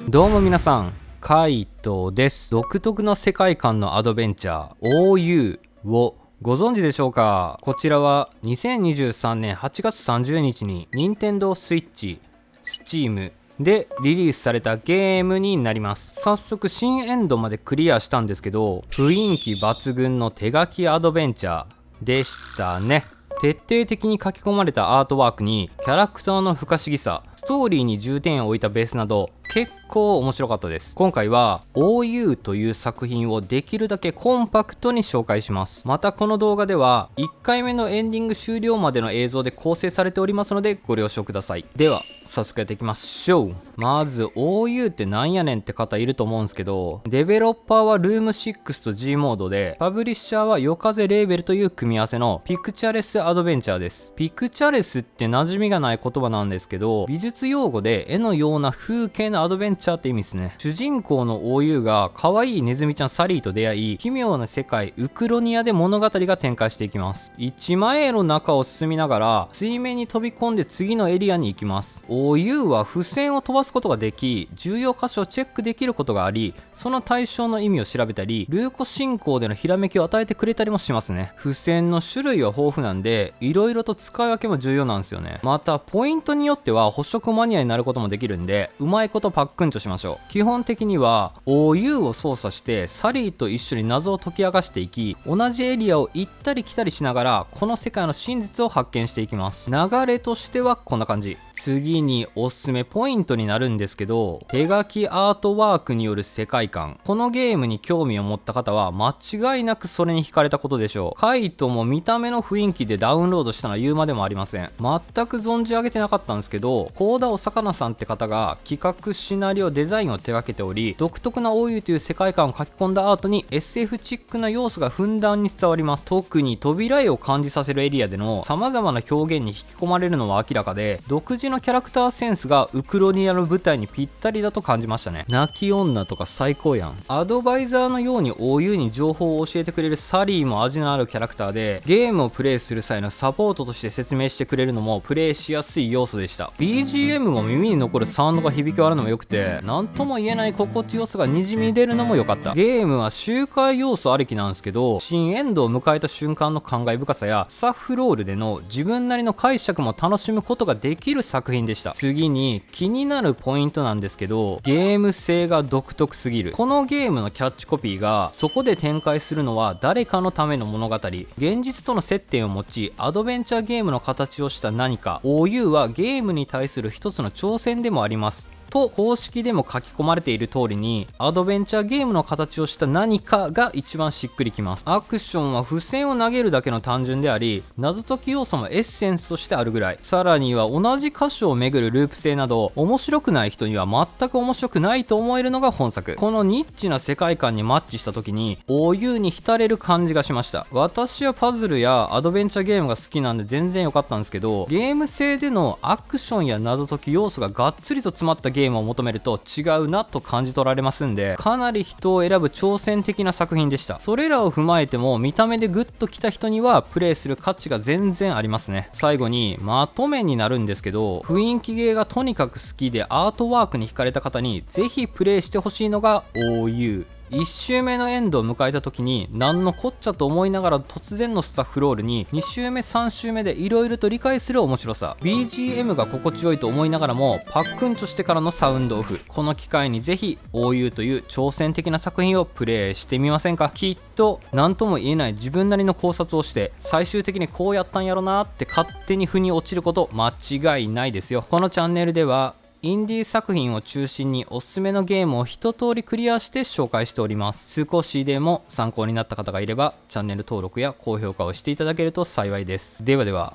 どうも皆さん、カイトです。独特の世界観のアドベンチャー OU をご存知でしょうか。こちらは2023年8月30日に Nintendo Switch、Steam でリリースされたゲームになります。早速新エンドまでクリアしたんですけど、雰囲気抜群の手書きアドベンチャーでしたね。徹底的に書き込まれたアートワークにキャラクターの不可思議さ、ストーリーに重点を置いたベースなど結構面白かったです。今回は OU という作品をできるだけコンパクトに紹介します。またこの動画では1回目のエンディング終了までの映像で構成されておりますのでご了承ください。では早速やっていきましょう。まず OU ってなんやねんって方いると思うんですけど、デベロッパーはルーム6と G モードで、パブリッシャーは夜風レーベルという組み合わせのピクチャレスアドベンチャーです。ピクチャレスって馴染みがない言葉なんですけど、美術用語で絵のような風景のアドベンチャーって意味ですね。主人公の OU が可愛いネズミちゃんサリーと出会い、奇妙な世界ウクロニアで物語が展開していきます。1万円の中を進みながら水面に飛び込んで次のエリアに行きます。OU は付箋を飛ばすことができ、重要箇所をチェックできることがあり、その対象の意味を調べたり、ルーコ進行でのひらめきを与えてくれたりもしますね。付箋の種類は豊富なんで、色々と使い分けも重要なんですよね。またポイントによっては捕食マニアになることもできるんで、うまいことパックンチョしましょう。基本的には OU を操作してサリーと一緒に謎を解き明かしていき、同じエリアを行ったり来たりしながらこの世界の真実を発見していきます。流れとしてはこんな感じ。次におすすめポイントになるんですけど、手書きアートワークによる世界観。このゲームに興味を持った方は間違いなくそれに惹かれたことでしょう。カイトも見た目の雰囲気でダウンロードしたのは言うまでもありません。全く存じ上げてなかったんですけど、幸田お魚さんって方が企画シナリオデザインを手掛けており、独特な OU という世界観を書き込んだアートに SF チックな要素がふんだんに伝わります。特に扉絵を感じさせるエリアでの様々な表現に引き込まれるのは明らかで、独自のキャラクターセンスがウクロニアの舞台にぴったりだと感じましたね。泣き女とか最高やん。アドバイザーのように OU に情報を教えてくれるサリーも味のあるキャラクターで、ゲームをプレイする際のサポートとして説明してくれるのもプレイしやすい要素でした。 BGM も耳に残るサウンドが響き渡るのも良くて、何とも言えない心地よさがにじみ出るのも良かった。ゲームは周回要素ありきなんですけど、新エンドを迎えた瞬間の感慨深さやスタッフロールでの自分なりの解釈も楽しむことができる作品でした。次に気になるポイントなんですけど、ゲーム性が独特すぎる。このゲームのキャッチコピーが、そこで展開するのは誰かのための物語、現実との接点を持ちアドベンチャーゲームの形をした何か。 OU はゲームに対する一つの挑戦でもありますと公式でも書き込まれている通りに、アドベンチャーゲームの形をした何かが一番しっくりきます。アクションは付箋を投げるだけの単純であり、謎解き要素もエッセンスとしてあるぐらい。さらには同じ箇所を巡るループ性など、面白くない人には全く面白くないと思えるのが本作。このニッチな世界観にマッチした時に OU に浸れる感じがしました。私はパズルやアドベンチャーゲームが好きなんで全然良かったんですけど、ゲーム性でのアクションや謎解き要素ががっつりと詰まったゲームを求めると違うなと感じ取られますんで、かなり人を選ぶ挑戦的な作品でした。それらを踏まえても見た目でグッときた人にはプレイする価値が全然ありますね。最後にまとめになるんですけど、雰囲気ゲーがとにかく好きでアートワークに惹かれた方にぜひプレイしてほしいのが OU。1周目のエンドを迎えた時に何のこっちゃと思いながら突然のスタッフロールに、2周目3周目で色々と理解する面白さ、 BGM が心地よいと思いながらもパックンチョしてからのサウンドオフ。この機会にぜひ OU という挑戦的な作品をプレイしてみませんか。きっと何とも言えない自分なりの考察をして最終的にこうやったんやろなって勝手に腑に落ちること間違いないですよ。このチャンネルではインディー作品を中心におすすめのゲームを一通りクリアして紹介しております。少しでも参考になった方がいればチャンネル登録や高評価をしていただけると幸いです。ではでは、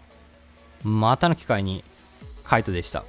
またの機会に。カイトでした。